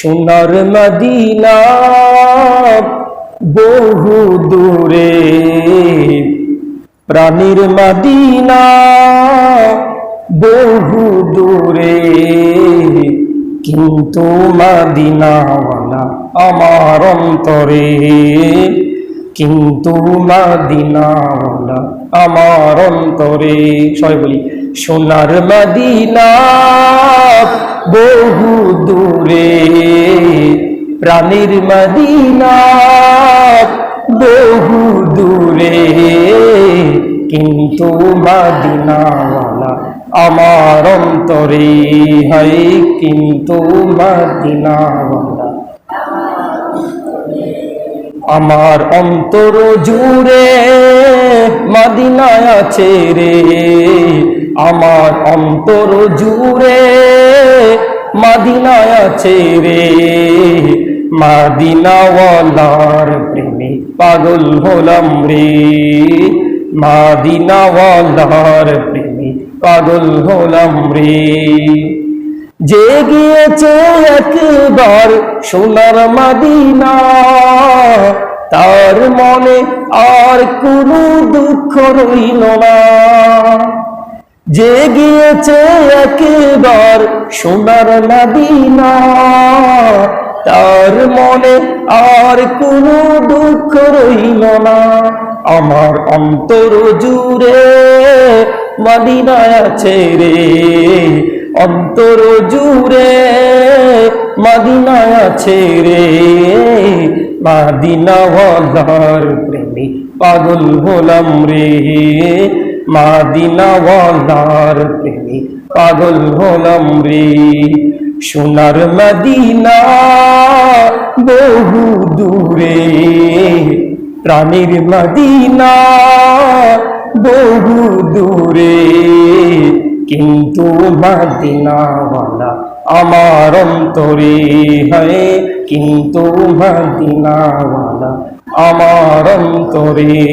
সোনার মদিনা বহু দূরে, প্রাণীর মদিনা বহু দূরে, কিন্তু মদিনাওয়ালা আমার অন্তরে, কিন্তু মদিনাওয়ালা আমার অন্তরে। সবাই বলি, সোনার মদিনা বহু দূরে, প্রাণীর মদিনা বহু দূরে, কিন্তু মদিনাওয়ালা আমার অন্তরে। হয় কিন্তু মদিনাওয়ালা আমার অন্তর জুড়ে মদিনায় আছে রে, আমার অন্তর জুড়ে মদিনায় আছে রে। মদিনাওয়ালার প্রেমে পাগল হলাম রে, মদিনাওয়ালার প্রেমে পাগল হলাম রে। যে গিয়েছে একবার সোনার মদিনা, তার মনে আর কোনো দুঃখ রইল না। যে গিয়েছে একবার সোনার মদিনা, তার মনে আর কোনো দুঃখ রইল না। আমার অন্তর জুড়ে মদিনায় আছে রে, অন্তর জুড়ে মদিনায় আছে রে। মদিনাওয়ালার প্রেমে পাগল হলাম রে, মদিনাওয়ালার প্রেমে পাগল হলাম রে। সোনার মদিনা বহু দূরে, প্রাণীর মদিনা বহু দূরে, কিন্তু মদিনাওয়ালা আমার অন্তরে। হয় কিন্তু মদিনাওয়ালা আমার অন্তরে।